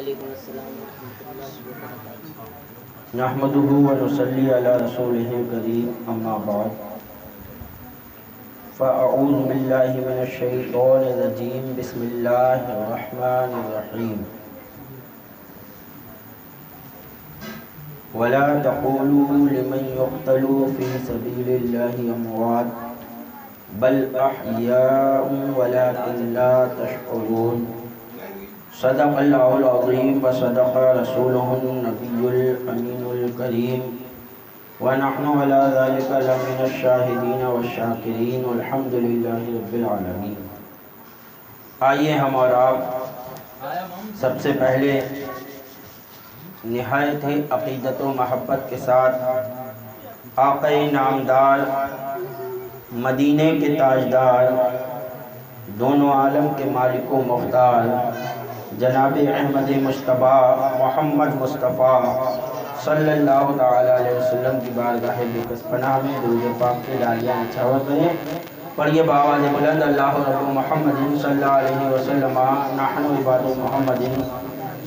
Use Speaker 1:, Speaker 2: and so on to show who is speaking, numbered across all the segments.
Speaker 1: وعلیکم السلام ورحمۃ اللہ وبرکاتہ۔
Speaker 2: نحمده ونصلی علی رسوله الکریم، اما بعد فاعوذ باللہ من الشیطان الرجیم، بسم اللہ الرحمن الرحیم۔ ولا تقولوا لمن يقتل في سبيل الله اموات بل احیاء ولكن لا تشعرون۔ صدق اللہ العظیم وصدق رسولہ النبی الامین الکریم، ونحن علی ذلک لمن الشاہدین والشاکرین، والحمد للہ رب العالمین۔ آئیے ہم اور آپ سب سے پہلے نہایت ہی عقیدت و محبت کے ساتھ آقا نامدار، مدینے کے تاجدار، دونوں عالم کے مالک و مختار جناب احمد مجتبیٰ محمد مصطفیٰ صلی اللہ تعالیٰ علیہ وسلم کی بارگاہ بکس پناہ میں درود پاک کی ڈالیاں نچھاور کریں۔ پڑھیے بآواز بلند، اللہ رب محمد صلی اللہ علیہ وسلم، نحن عباد محمد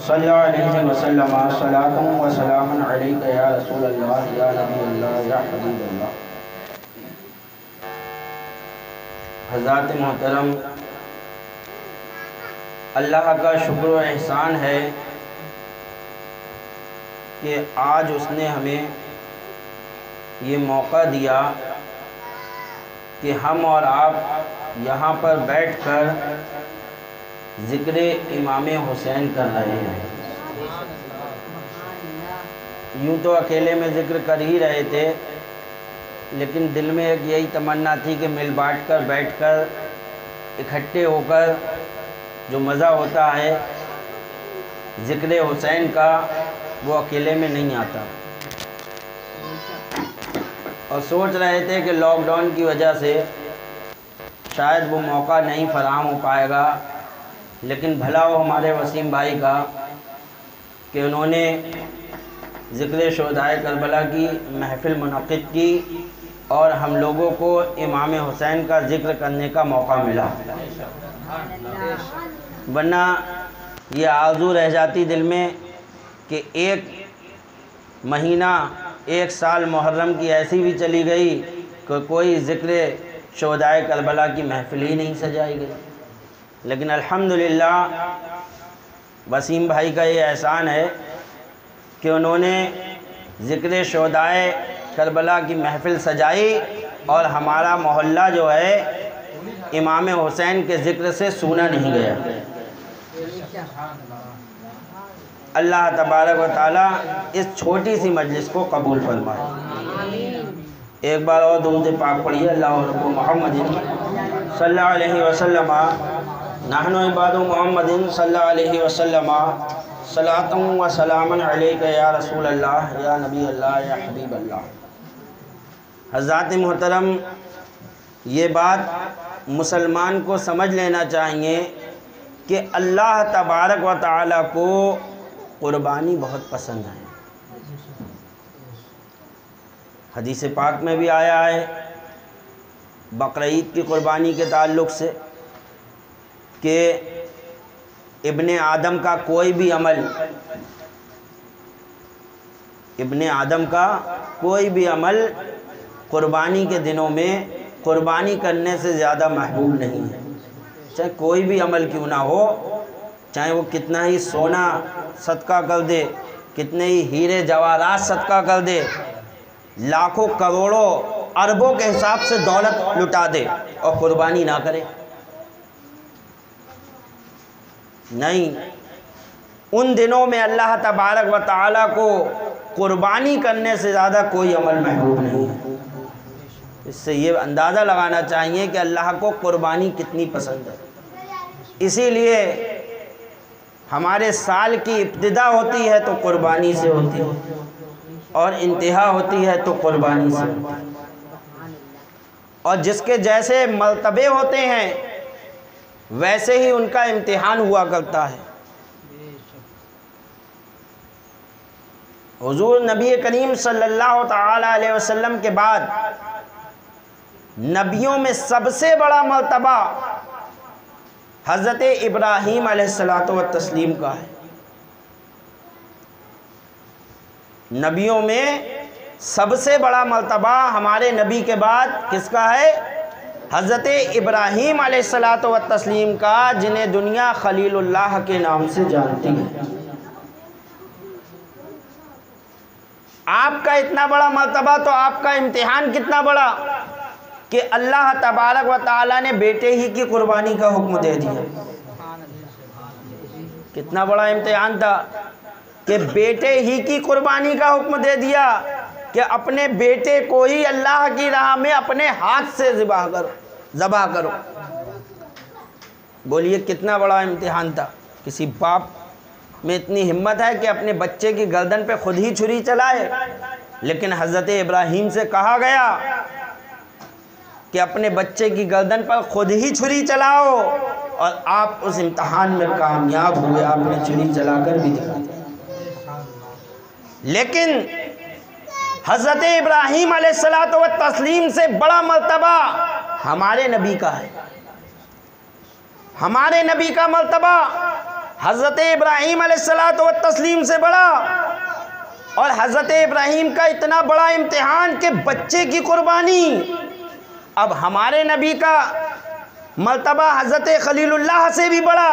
Speaker 2: صلی اللہ علیہ وسلم، صلاۃ و سلام علیک یا رسول اللہ یا نبی اللہ یا حبیب اللہ۔ حضرات محترم، اللہ کا شکر و احسان ہے کہ آج اس نے ہمیں یہ موقع دیا کہ ہم اور آپ یہاں پر بیٹھ کر ذکر امام حسین کر رہے ہیں۔ یوں تو اکیلے میں ذکر کر ہی رہے تھے، لیکن دل میں ایک یہی تمنا تھی کہ مل بانٹ کر بیٹھ کر اکٹھے ہو کر جو مزہ ہوتا ہے ذکر حسین کا، وہ اکیلے میں نہیں آتا۔ اور سوچ رہے تھے کہ لاک ڈاؤن کی وجہ سے شاید وہ موقع نہیں فراہم ہو پائے گا، لیکن بھلا ہو ہمارے وسیم بھائی کا کہ انہوں نے ذکر شہدائے کربلا کی محفل منعقد کی اور ہم لوگوں کو امام حسین کا ذکر کرنے کا موقع ملا، ورنہ یہ آرزو رہ جاتی دل میں کہ ایک مہینہ، ایک سال محرم کی ایسی بھی چلی گئی کہ کوئی ذکر شہدائے کربلا کی محفل ہی نہیں سجائی گئی۔ لیکن الحمدللہ وسیم بھائی کا یہ احسان ہے کہ انہوں نے ذکر شہدائے کربلا کی محفل سجائی اور ہمارا محلہ جو ہے امام حسین کے ذکر سے سونا نہیں گیا۔ اللہ تبارک و تعالیٰ اس چھوٹی سی مجلس کو قبول فرمائے۔ ایک بار اور درود پاک پڑھیے، اللہ رب محمد صلی اللہ علیہ وسلم، نحن عباد محمد صلی اللہ علیہ وسلم، صلاۃ و سلام علیک یا رسول اللہ یا نبی اللہ یا حبیب اللہ۔ حضرات محترم، یہ بات مسلمان کو سمجھ لینا چاہیے کہ اللہ تبارک و تعالیٰ کو قربانی بہت پسند ہے۔ حدیث پاک میں بھی آیا ہے بقرعید کی قربانی کے تعلق سے کہ ابن آدم کا کوئی بھی عمل قربانی کے دنوں میں قربانی کرنے سے زیادہ محبوب نہیں ہے۔ چاہے کوئی بھی عمل کیوں نہ ہو، چاہے وہ کتنا ہی سونا صدقہ کر دے، کتنے ہی ہیرے جواہرات صدقہ کر دے، لاکھوں کروڑوں اربوں کے حساب سے دولت لٹا دے اور قربانی نہ کرے، نہیں، ان دنوں میں اللہ تبارک و تعالیٰ کو قربانی کرنے سے زیادہ کوئی عمل محبوب نہیں ہے۔ اس سے یہ اندازہ لگانا چاہیے کہ اللہ کو قربانی کتنی پسند ہے۔ اسی لیے ہمارے سال کی ابتدا ہوتی ہے تو قربانی سے ہوتی ہے، اور انتہا ہوتی ہے تو قربانی سے ہوتی ہے، اور جس کے جیسے مرتبے ہوتے ہیں ویسے ہی ان کا امتحان ہوا کرتا ہے۔ حضور نبی کریم صلی اللہ تعالی علیہ وسلم کے بعد نبیوں میں سب سے بڑا مرتبہ حضرت ابراہیم علیہ السلام کا ہے۔ نبیوں میں سب سے بڑا مرتبہ ہمارے نبی کے بعد کس کا ہے؟ حضرت ابراہیم علیہ الصلاۃ والتسلیم کا، جنہیں دنیا خلیل اللہ کے نام سے جانتی ہے۔ آپ کا اتنا بڑا مرتبہ تو آپ کا امتحان کتنا بڑا کہ اللہ تبارک و تعالیٰ نے بیٹے ہی کی قربانی کا حکم دے دیا۔ کتنا بڑا امتحان تھا کہ بیٹے ہی کی قربانی کا حکم دے دیا کہ اپنے بیٹے کو ہی اللہ کی راہ میں اپنے ہاتھ سے ذبح کرو۔ بولیے کتنا بڑا امتحان تھا۔ کسی باپ میں اتنی ہمت ہے کہ اپنے بچے کی گردن پہ خود ہی چھری چلائے؟ لیکن حضرت ابراہیم سے کہا گیا کہ اپنے بچے کی گردن پر خود ہی چھری چلاؤ، اور آپ اس امتحان میں کامیاب ہوئے، آپ نے چھری چلا کر بھی دکھا دیا۔ لیکن حضرت ابراہیم علیہ الصلاۃ والتسلیم سے بڑا مرتبہ ہمارے نبی کا ہے۔ ہمارے نبی کا مرتبہ حضرت ابراہیم علیہ الصلاۃ والتسلیم سے بڑا، اور حضرت ابراہیم کا اتنا بڑا امتحان کہ بچے کی قربانی۔ اب ہمارے نبی کا مرتبہ حضرت خلیل اللہ سے بھی بڑا،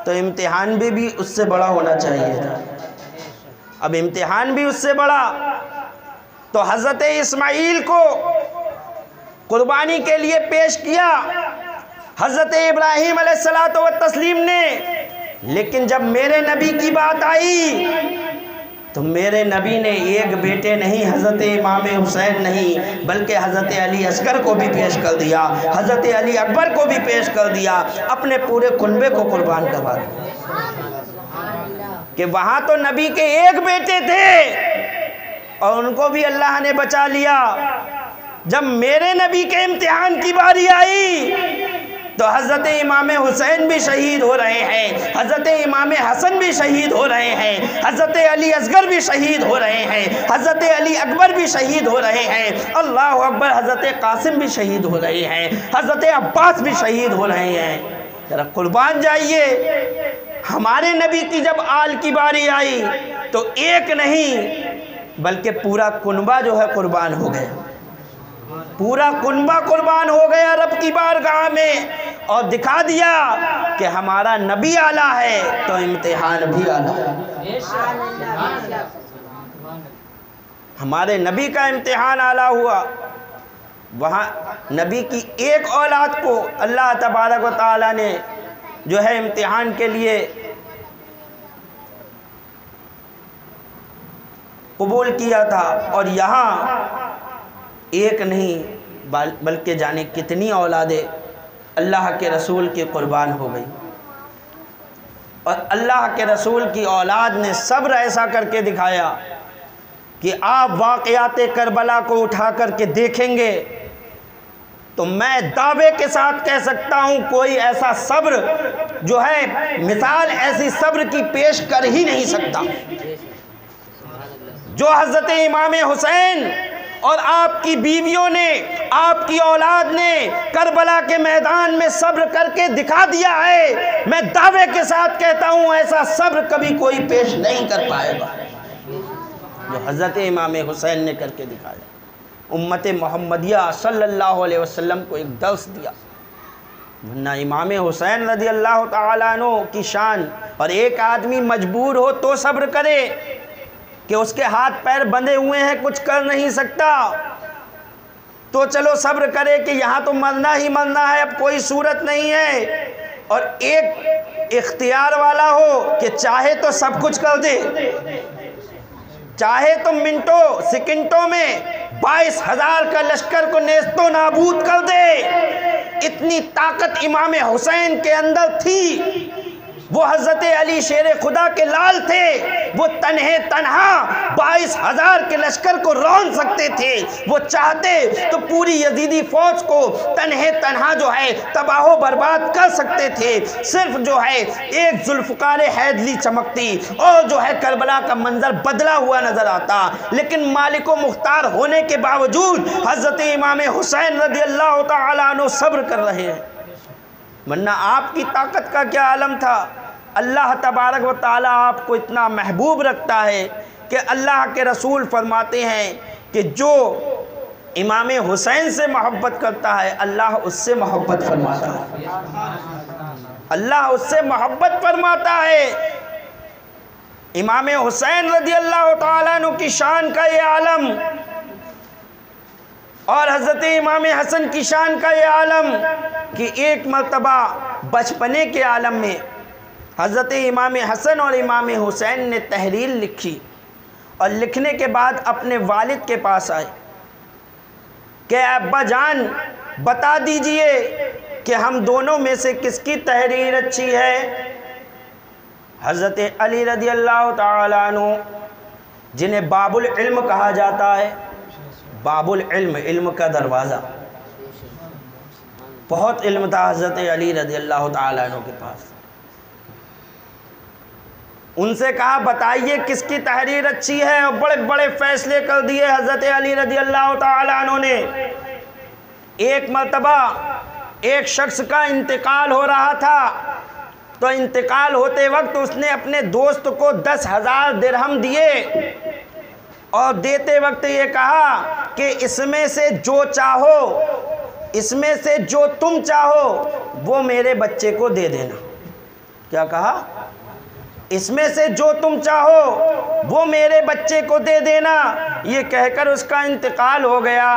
Speaker 2: تو امتحان بھی اس سے بڑا ہونا چاہیے تھا۔ اب امتحان بھی اس سے بڑا، تو حضرت اسماعیل کو قربانی کے لیے پیش کیا حضرت ابراہیم علیہ الصلاۃ والتسلیم نے۔ لیکن جب میرے نبی کی بات آئی تو میرے نبی نے ایک بیٹے نہیں، حضرت امام حسین نہیں، بلکہ حضرت علی اصغر کو بھی پیش کر دیا، حضرت علی اکبر کو بھی پیش کر دیا، اپنے پورے کنبے کو قربان کروا دیا۔ کہ وہاں تو نبی کے ایک بیٹے تھے اور ان کو بھی اللہ نے بچا لیا۔ جب میرے نبی کے امتحان کی باری آئی تو حضرت امام حسین بھی شہید ہو رہے ہیں، حضرت امام حسن بھی شہید ہو رہے ہیں، حضرت علی اصغر بھی شہید ہو رہے ہیں، حضرت علی اکبر بھی شہید ہو رہے ہیں، اللہ اکبر، حضرت قاسم بھی شہید ہو رہے ہیں، حضرت عباس بھی شہید ہو رہے ہیں۔ ذرا قربان جائیے۔ ہمارے نبی کی جب آل کی باری آئی تو ایک نہیں بلکہ پورا کنبہ جو ہے قربان ہو گیا، پورا کنبہ قربان ہو گیا رب کی بارگاہ میں، اور دکھا دیا کہ ہمارا نبی اعلیٰ ہے تو امتحان بھی اعلیٰ ہے۔ ہمارے نبی کا امتحان اعلیٰ ہوا۔ وہاں نبی کی ایک اولاد کو اللہ تبارک و تعالیٰ نے جو ہے امتحان کے لیے قبول کیا تھا، اور یہاں ایک نہیں بلکہ جانے کتنی اولادیں اللہ کے رسول کی قربان ہو گئی، اور اللہ کے رسول کی اولاد نے صبر ایسا کر کے دکھایا کہ آپ واقعات کربلا کو اٹھا کر کے دیکھیں گے تو میں دعوے کے ساتھ کہہ سکتا ہوں کوئی ایسا صبر جو ہے مثال ایسی صبر کی پیش کر ہی نہیں سکتا جو حضرت امام حسین اور آپ کی بیویوں نے، آپ کی اولاد نے کربلا کے میدان میں صبر کر کے دکھا دیا ہے۔ میں دعوے کے ساتھ کہتا ہوں ایسا صبر کبھی کوئی پیش نہیں کر پائے گا جو حضرت امام حسین نے کر کے دکھایا۔ امت محمدیہ صلی اللہ علیہ وسلم کو ایک درس دیا، ورنہ امام حسین رضی اللہ تعالیٰ عنہ کی شان، اور ایک آدمی مجبور ہو تو صبر کرے کہ اس کے ہاتھ پیر بندھے ہوئے ہیں، کچھ کر نہیں سکتا، تو چلو صبر کرے کہ یہاں تو مرنا ہی مرنا ہے، اب کوئی صورت نہیں ہے، اور ایک اختیار والا ہو کہ چاہے تو سب کچھ کر دے، چاہے تو منٹوں سیکنڈوں میں 22,000 کا لشکر کو نیست و نابود کر دے۔ اتنی طاقت امام حسین کے اندر تھی۔ وہ حضرت علی شیر خدا کے لال تھے، وہ تنہا 22,000 کے لشکر کو رون سکتے تھے، وہ چاہتے تو پوری یزیدی فوج کو تنہا جو ہے تباہ و برباد کر سکتے تھے، صرف جو ہے ایک ذوالفقار حیدری چمکتی اور جو ہے کربلا کا منظر بدلا ہوا نظر آتا، لیکن مالک و مختار ہونے کے باوجود حضرت امام حسین رضی اللہ تعالیٰ عنہ صبر کر رہے ہیں، ورنہ آپ کی طاقت کا کیا عالم تھا۔ اللہ تبارک و تعالیٰ آپ کو اتنا محبوب رکھتا ہے کہ اللہ کے رسول فرماتے ہیں کہ جو امام حسین سے محبت کرتا ہے اللہ اس سے محبت فرماتا ہے، اللہ اس سے محبت فرماتا ہے۔ امام حسین رضی اللہ تعالیٰ عنہ کی شان کا یہ عالم اور حضرت امام حسن کی شان کا یہ عالم کہ ایک مرتبہ بچپنے کے عالم میں حضرت امام حسن اور امام حسین نے تحریر لکھی اور لکھنے کے بعد اپنے والد کے پاس آئے کہ ابا جان بتا دیجئے کہ ہم دونوں میں سے کس کی تحریر اچھی ہے۔ حضرت علی رضی اللہ تعالیٰ عنہ جنہیں باب العلم کہا جاتا ہے، باب العلم، علم کا دروازہ، بہت علم تھا حضرت علی رضی اللہ تعالیٰ عنہ کے پاس۔ ان سے کہا بتائیے کس کی تحریر اچھی ہے، اور بڑے بڑے فیصلے کر دیے حضرت علی رضی اللہ تعالیٰ عنہ نے۔ ایک مرتبہ ایک شخص کا انتقال ہو رہا تھا، تو انتقال ہوتے وقت اس نے اپنے دوست کو 10,000 درہم دیے اور دیتے وقت یہ کہا کہ اس میں سے جو چاہو، اس میں سے جو تم چاہو وہ میرے بچے کو دے دینا۔ کیا کہا؟ اس میں سے جو تم چاہو وہ میرے بچے کو دے دینا۔ یہ کہہ کر اس کا انتقال ہو گیا۔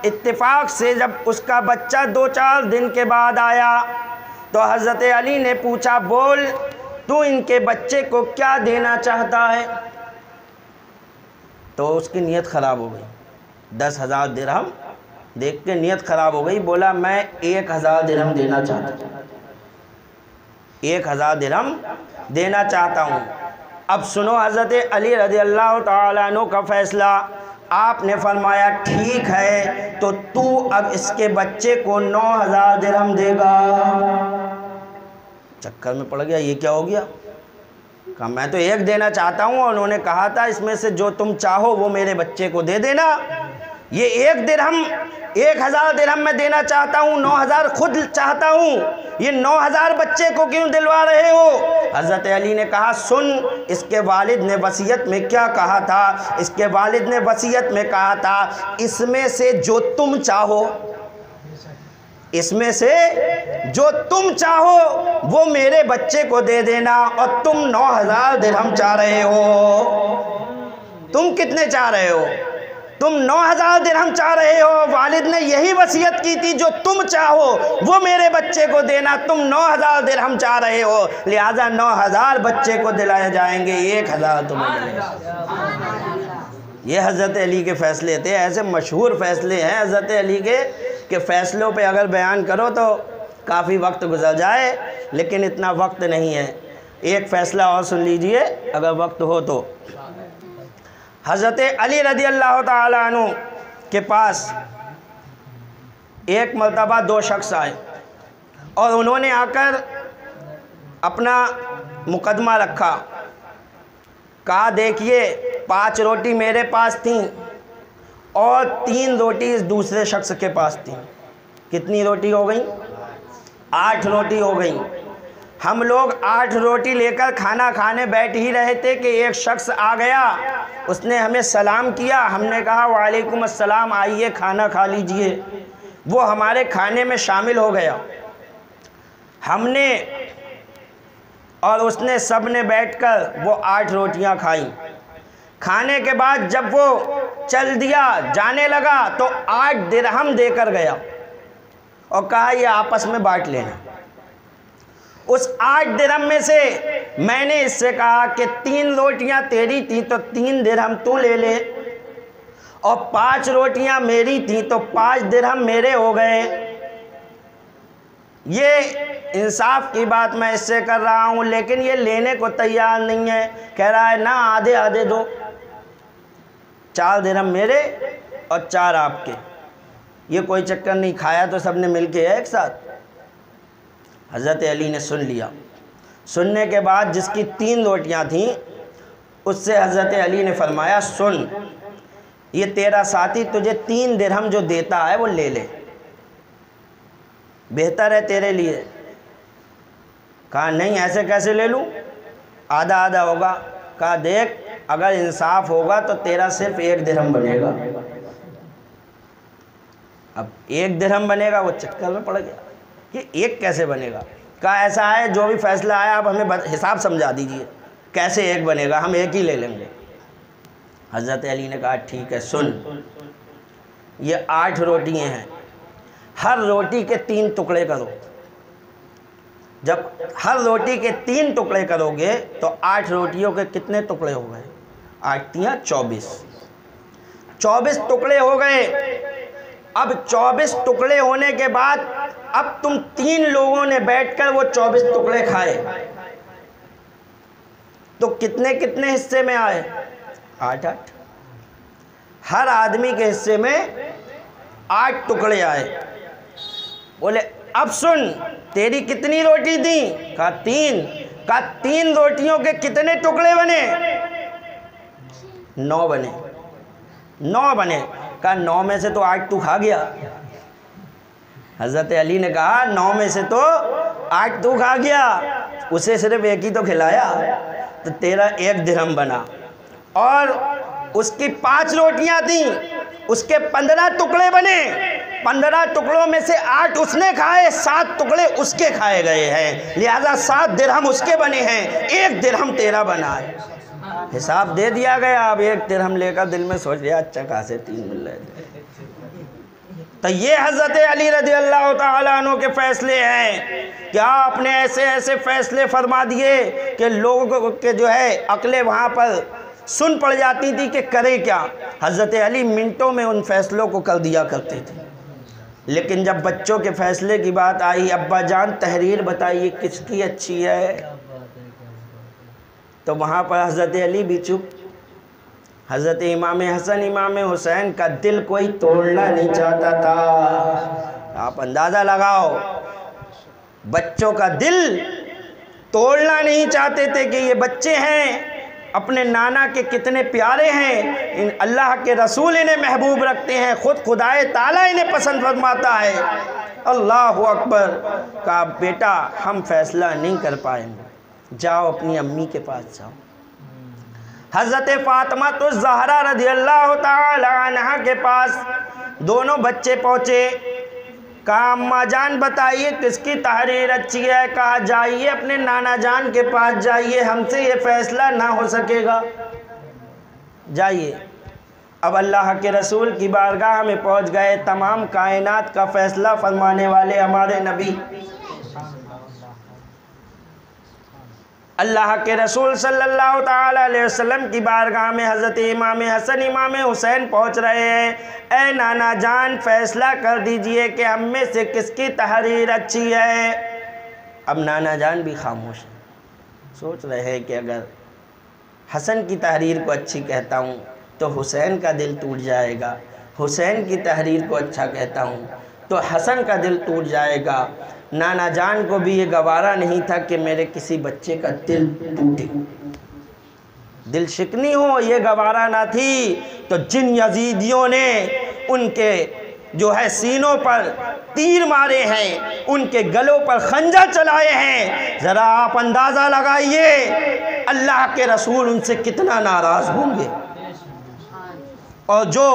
Speaker 2: اتفاق سے جب اس کا بچہ 2-4 دن کے بعد آیا تو حضرت علی نے پوچھا بول تو ان کے بچے کو کیا دینا چاہتا ہے؟ تو اس کی نیت خراب ہو گئی، 10,000 درہم دیکھ کے نیت خراب ہو گئی، بولا میں 1,000 درہم دینا چاہتا ہوں، 1,000 درہم دینا چاہتا ہوں۔ اب سنو حضرت علی رضی اللہ تعالیٰ عنہ کا فیصلہ۔ آپ نے فرمایا ٹھیک ہے تو تو اب اس کے بچے کو 9,000 درہم دے گا۔ چکر میں پڑ گیا، یہ کیا ہو گیا؟ کہا میں تو 1 دینا چاہتا ہوں اور انہوں نے کہا تھا اس میں سے جو تم چاہو وہ میرے بچے کو دے دینا۔ یہ 1,000 درہم میں دینا چاہتا ہوں، 9,000 خود چاہتا ہوں، یہ 9,000 بچے کو کیوں دلوا رہے ہو؟ حضرت علی نے کہا سن، اس کے والد نے وصیت میں کیا کہا تھا؟ اس کے والد نے وصیت میں کہا تھا اس میں سے جو تم چاہو، اس میں سے جو تم چاہو وہ میرے بچے کو دے دینا، اور تم 9,000 درہم چاہ رہے ہو۔ تم کتنے چاہ رہے ہو؟ تم 9,000 درہم چاہ رہے ہو، والد نے یہی وصیت کی تھی جو تم چاہو وہ میرے بچے کو دینا، تم 9,000 درہم چاہ رہے ہو، لہذا 9,000 بچے کو دلائے جائیں گے، 1,000 تمہیں ملے گا۔ یہ حضرت علی کے فیصلے تھے، ایسے مشہور فیصلے ہیں حضرت علی کے کہ فیصلوں پہ اگر بیان کرو تو کافی وقت گزر جائے، لیکن اتنا وقت نہیں ہے۔ ایک فیصلہ اور سن لیجئے اگر وقت ہو تو۔ حضرت علی رضی اللہ تعالیٰ عنہ کے پاس ایک مرتبہ 2 شخص آئے اور انہوں نے آ کر اپنا مقدمہ رکھا، کہا دیکھیے 5 روٹی میرے پاس تھیں اور 3 روٹی اس دوسرے شخص کے پاس تھیں۔ کتنی روٹی ہو گئیں؟ 8 روٹی ہو گئیں۔ ہم لوگ 8 روٹی لے کر کھانا کھانے بیٹھ ہی رہے تھے کہ ایک شخص آ گیا، اس نے ہمیں سلام کیا، ہم نے کہا وعلیکم السلام، آئیے کھانا کھا لیجئے۔ وہ ہمارے کھانے میں شامل ہو گیا، ہم نے اور اس نے سب نے بیٹھ کر وہ 8 روٹیاں کھائیں۔ کھانے کے بعد جب وہ چل دیا جانے لگا تو 8 درہم دے کر گیا اور کہا یہ آپس میں بانٹ لینا۔ اس 8 درہم میں سے میں نے اس سے کہا کہ 3 روٹیاں تیری تھیں تو 3 درہم تو لے لے، اور 5 روٹیاں میری تھیں تو 5 درہم میرے ہو گئے۔ یہ انصاف کی بات میں اس سے کر رہا ہوں، لیکن یہ لینے کو تیار نہیں ہے، کہہ رہا ہے نہ آدھے آدھے دو، 4 درہم میرے اور 4 آپ کے۔ یہ کوئی چکر نہیں، کھایا تو سب نے مل کے ہے ایک ساتھ۔ حضرت علی نے سن لیا، سننے کے بعد جس کی 3 روٹیاں تھیں اس سے حضرت علی نے فرمایا سن، یہ تیرا ساتھی تجھے 3 درہم جو دیتا ہے وہ لے لے، بہتر ہے تیرے لیے۔ کہا نہیں ایسے کیسے لے لوں، آدھا آدھا ہوگا. کہا دیکھ اگر انصاف ہوگا تو تیرا صرف 1 درہم بنے گا. اب 1 درہم بنے گا, وہ چکر میں پڑ گیا کہ 1 کیسے بنے گا. کہا ایسا ہے جو بھی فیصلہ آیا آپ ہمیں حساب سمجھا دیجئے کیسے 1 بنے گا, ہم 1 ہی لے لیں گے. حضرت علی نے کہا ٹھیک ہے, سن یہ 8 روٹیاں ہیں, ہر روٹی کے 3 ٹکڑے کرو. جب ہر روٹی کے 3 ٹکڑے کرو گے تو 8 روٹیوں کے کتنے ٹکڑے ہو گئے؟ 8 تیاں 24. 24 ٹکڑے ہو گئے. اب 24 ٹکڑے ہونے کے بعد اب تم 3 لوگوں نے بیٹھ کر وہ 24 ٹکڑے کھائے تو کتنے کتنے حصے میں آئے؟ 8 8. ہر آدمی کے حصے میں 8 ٹکڑے آئے. بولے اب سن تیری کتنی روٹی تھی؟ کہا 3. کہا 3 روٹیوں کے کتنے ٹکڑے بنے؟ 9 بنے. 9 بنے. کہا 9 میں سے تو 8 تو کھا گیا. حضرت علی نے کہا 9 میں سے تو 8 تو کھا گیا, اسے صرف 1 ہی تو کھلایا, تو تیرا 1 درہم بنا. اور اس کی 5 روٹیاں تھیں, اس کے 15 ٹکڑے بنے. 15 ٹکڑوں میں سے 8 اس نے کھائے, 7 ٹکڑے اس کے کھائے گئے ہیں, لہذا 7 درہم اس کے بنے ہیں, 1 درہم تیرا بنا ہے. حساب دے دیا گیا. اب 1 درہم لے کر دل میں سوچ لیا اچھا خاصے 3 مل رہے تھے. تو یہ حضرت علی رضی اللہ تعالیٰ عنہ کے فیصلے ہیں کہ آپ نے ایسے ایسے فیصلے فرما دیے کہ لوگوں کے جو ہے عقلیں وہاں پر سن پڑ جاتی تھی کہ کرے کیا. حضرت علی منٹوں میں ان فیصلوں کو کر دیا کرتے تھے. لیکن جب بچوں کے فیصلے کی بات آئی, ابا جان تحریر بتائیے کس کی اچھی ہے, تو وہاں پر حضرت علی بھی چپ. حضرت امام حسن امام حسین کا دل کوئی توڑنا نہیں چاہتا تھا. آپ اندازہ لگاؤ, بچوں کا دل توڑنا نہیں چاہتے تھے کہ یہ بچے ہیں, اپنے نانا کے کتنے پیارے ہیں, اللہ کے رسول انہیں محبوب رکھتے ہیں, خود خدائے تعالیٰ انہیں پسند فرماتا ہے. اللہ اکبر. کہا بیٹا ہم فیصلہ نہیں کر پائیں گے, جاؤ اپنی امی کے پاس جاؤ. حضرت فاطمہ الزہرا رضی اللہ تعالی عنہا کے پاس دونوں بچے پہنچے. کہا اماں جان بتائیے کس کی تحریر اچھی ہے. کہا جائیے اپنے نانا جان کے پاس جائیے, ہم سے یہ فیصلہ نہ ہو سکے گا, جائیے. اب اللہ کے رسول کی بارگاہ میں پہنچ گئے. تمام کائنات کا فیصلہ فرمانے والے ہمارے نبی اللہ کے رسول صلی اللہ تعالی علیہ وسلم کی بارگاہ میں حضرت امام حسن امام حسین پہنچ رہے ہیں. اے نانا جان فیصلہ کر دیجئے کہ ہم میں سے کس کی تحریر اچھی ہے. اب نانا جان بھی خاموش ہیں, سوچ رہے ہیں کہ اگر حسن کی تحریر کو اچھی کہتا ہوں تو حسین کا دل ٹوٹ جائے گا, حسین کی تحریر کو اچھا کہتا ہوں تو حسن کا دل ٹوٹ جائے گا. نانا جان کو بھی یہ گوارا نہیں تھا کہ میرے کسی بچے کا دل ٹوٹے, دل شکنی ہو, یہ گوارا نہ تھی. تو جن یزیدیوں نے ان کے جو ہے سینوں پر تیر مارے ہیں, ان کے گلوں پر خنجر چلائے ہیں, ذرا آپ اندازہ لگائیے اللہ کے رسول ان سے کتنا ناراض ہوں گے. اور جو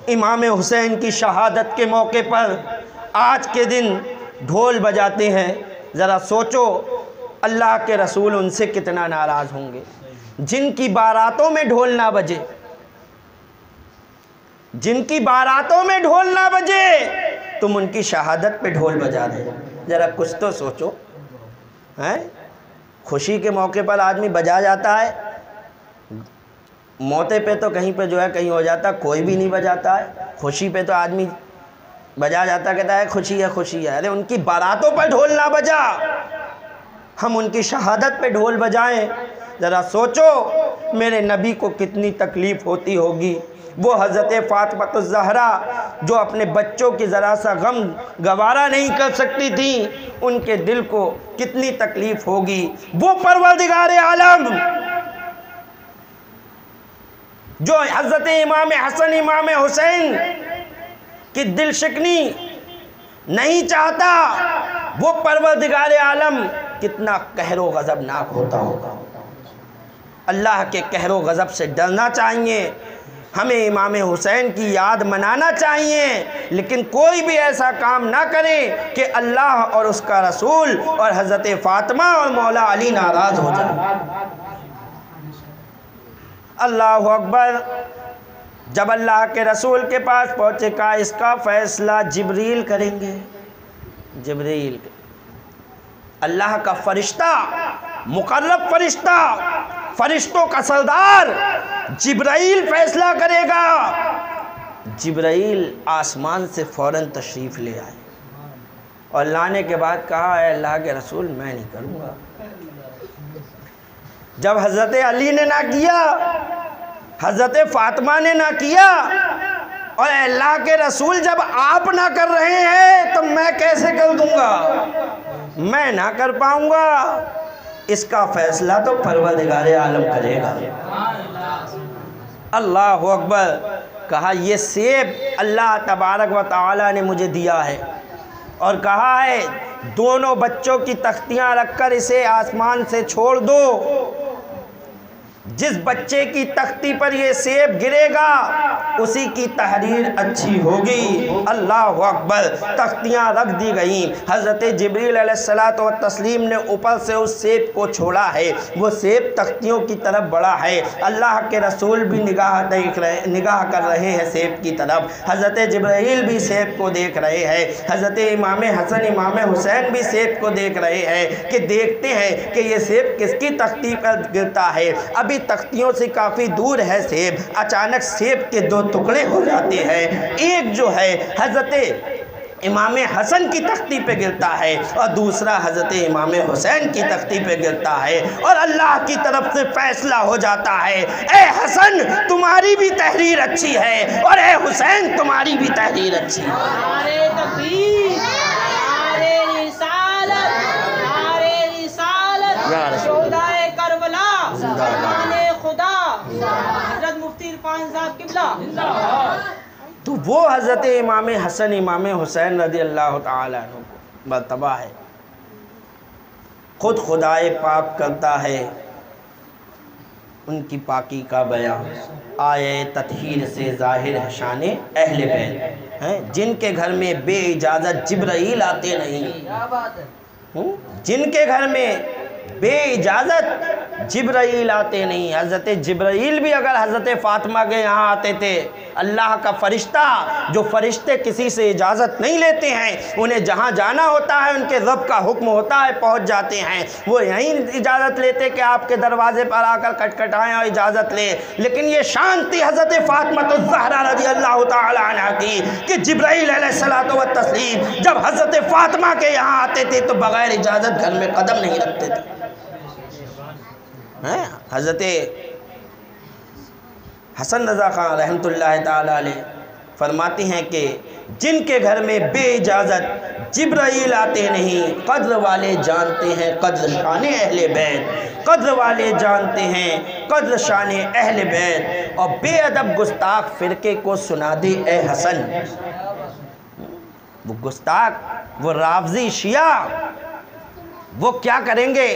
Speaker 2: امام حسین کی شہادت کے موقع پر آج کے دن ڈھول بجاتے ہیں, ذرا سوچو اللہ کے رسول ان سے کتنا ناراض ہوں گے. جن کی باراتوں میں ڈھول نہ بجے, جن کی باراتوں میں ڈھول نہ بجے, تم ان کی شہادت پہ ڈھول بجا دے. ذرا کچھ تو سوچو. خوشی کے موقع پر آدمی بجا جاتا ہے, موتے پہ تو کہیں پہ جو ہے کہیں ہو جاتا, کوئی بھی نہیں بجاتا ہے. خوشی پہ تو آدمی بجا جاتا, کہتا ہے خوشی ہے خوشی ہے. ارے ان کی باراتوں پر ڈھول نہ بجا, ہم ان کی شہادت پہ ڈھول بجائیں. ذرا سوچو میرے نبی کو کتنی تکلیف ہوتی ہوگی. وہ حضرت فاطمہ الزہرا جو اپنے بچوں کی ذرا سا غم گوارا نہیں کر سکتی تھیں, ان کے دل کو کتنی تکلیف ہوگی. وہ پروردگار عالم جو حضرت امام حسن امام حسین کی دل شکنی نہیں چاہتا, وہ پروردگار عالم کتنا قہر و غضبناک ہوتا ہوگا. اللہ کے قہر و غضب سے ڈرنا چاہیے، ہمیں امام حسین کی یاد منانا چاہیے، لیکن کوئی بھی ایسا کام نہ کرے کہ اللہ اور اس کا رسول اور حضرت فاطمہ اور مولا علی ناراض ہو جائے۔ اللہ اکبر۔ جب اللہ کے رسول کے پاس پہنچے، کہا اس کا فیصلہ جبریل کریں گے۔ جبریل، اللہ کا فرشتہ، مقرب فرشتہ، فرشتوں کا سردار جبرائیل فیصلہ کرے گا۔ جبرائیل آسمان سے فوراً تشریف لے آئے اور لانے کے بعد کہا اے اللہ کے رسول میں نہیں کروں گا۔ جب حضرت علی نے نہ کیا، حضرت فاطمہ نے نہ کیا، اور اے اللہ کے رسول جب آپ نہ کر رہے ہیں تو میں کیسے کر دوں گا، میں نہ کر پاؤں گا، اس کا فیصلہ تو پروردگار عالم کرے گا۔ اللہ اکبر۔ کہا یہ سیب اللہ تبارک و تعالی نے مجھے دیا ہے، اور کہا ہے دونوں بچوں کی تختیاں رکھ کر اسے آسمان سے چھوڑ دو، جس بچے کی تختی پر یہ سیب گرے گا اسی کی تحریر اچھی ہوگی۔ اللہ اکبر۔ تختیاں رکھ دی گئیں، حضرت جبریل علیہ الصلوۃ والتسلیم نے اوپر سے اس سیب کو چھوڑا ہے، وہ سیب تختیوں کی طرف بڑھا ہے، اللہ کے رسول بھی نگاہ کر رہے ہیں سیب کی طرف، حضرت جبریل بھی سیب کو دیکھ رہے ہیں، حضرت امام حسن امام حسین بھی سیب کو دیکھ رہے ہیں کہ دیکھتے ہیں کہ یہ سیب کس کی تختی پر گرتا ہے۔ ابھی تختیوں سے کافی دور ہے سیب، اچانک سیب کے دو ٹکڑے ہو جاتے ہیں، ایک جو ہے حضرت امام حسن کی تختی پہ گرتا ہے اور دوسرا حضرت امام حسین کی تختی پہ گرتا ہے، اور اللہ کی طرف سے فیصلہ ہو جاتا ہے اے حسن تمہاری بھی تحریر اچھی ہے اور اے حسین تمہاری بھی تحریر اچھی ہے۔
Speaker 1: نعرہ تکبیر، نعرہ رسالت، نعرہ رسالت، شہدائے کربلا، فرمان خدا، حضرت مفتی عرفان صاحب قبلہ۔
Speaker 2: تو وہ حضرت امام حسن امام حسین رضی اللہ تعالیٰ عنہ کو مرتبہ ہے، خود خدائے پاک کرتا ہے ان کی پاکی کا بیان، آیے تطہیر سے ظاہر ہے شان اہل بیت ہیں، جن کے گھر میں بے اجازت جبرائیل آتے نہیں، جن کے گھر میں بے اجازت جبرائیل آتے نہیں۔ حضرت جبرائیل بھی اگر حضرت فاطمہ کے یہاں آتے تھے، اللہ کا فرشتہ، جو فرشتے کسی سے اجازت نہیں لیتے ہیں، انہیں جہاں جانا ہوتا ہے ان کے رب کا حکم ہوتا ہے پہنچ جاتے ہیں، وہ یہیں اجازت لیتے کہ آپ کے دروازے پر آ کر کھٹکھٹائیں اور اجازت لیں، لیکن یہ شان تھی حضرت فاطمہ الزہرا رضی اللہ تعالی عنہ کی کہ جبرائیل علیہ الصلوۃ والتسلیم جب حضرت فاطمہ کے یہاں آتے تھے تو بغیر اجازت گھر میں قدم نہیں رکھتے تھے۔ حضرت حسن رضا خان رحمۃ اللہ تعالی علیہ فرماتے ہیں کہ جن کے گھر میں بے اجازت جبرائیل آتے نہیں، قدر والے جانتے ہیں قدر شان اہل بیت، قدر والے جانتے ہیں قدر شان اہل بیت، اور بے ادب گستاخ فرقے کو سنا دے اے حسن۔ وہ گستاخ، وہ رافضی شیعہ، وہ کیا کریں گے؟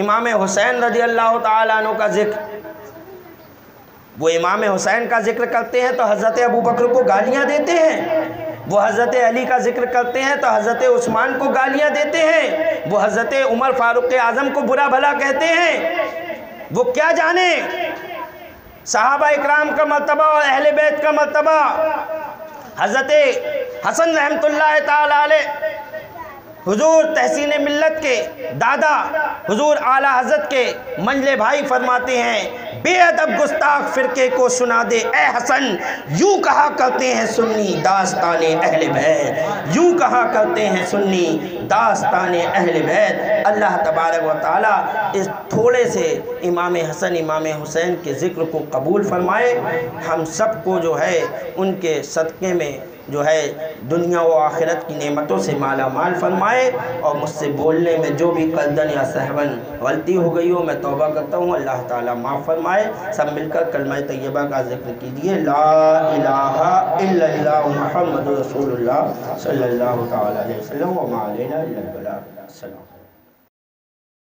Speaker 2: امام حسین رضی اللہ تعالیٰ عنہ کا ذکر، وہ امام حسین کا ذکر کرتے ہیں تو حضرت ابو بکر کو گالیاں دیتے ہیں، وہ حضرت علی کا ذکر کرتے ہیں تو حضرت عثمان کو گالیاں دیتے ہیں، وہ حضرت عمر فاروق اعظم کو برا بھلا کہتے ہیں۔ وہ کیا جانے صحابہ اکرام کا مرتبہ اور اہل بیت کا مرتبہ۔ حضرت حسن رحمۃ اللہ تعالیٰ علیہ حضور تحسین ملت کے دادا حضور اعلیٰ حضرت کے منجلے بھائی فرماتے ہیں بے ادب گستاخ فرقے کو سنا دے اے حسن، یوں کہا کرتے ہیں سنی داستان اہل بیت، یوں کہا کرتے ہیں سنی داستان اہل بیت۔ اللہ تبارک و تعالیٰ اس تھوڑے سے امام حسن امام حسین کے ذکر کو قبول فرمائے، ہم سب کو جو ہے ان کے صدقے میں جو ہے دنیا و آخرت کی نعمتوں سے مالا مال فرمائے، اور مجھ سے بولنے میں جو بھی قلدن یا سہون غلطی ہو گئی ہو میں توبہ کرتا ہوں، اللہ تعالیٰ معاف فرمائے۔ سب مل کر کلمہ طیبہ کا ذکر کیجئے، لا الہ الا اللہ محمد رسول اللہ صلی اللہ تعالیٰ علیہ وسلم، وما علینا الا البلاغ۔ السلام۔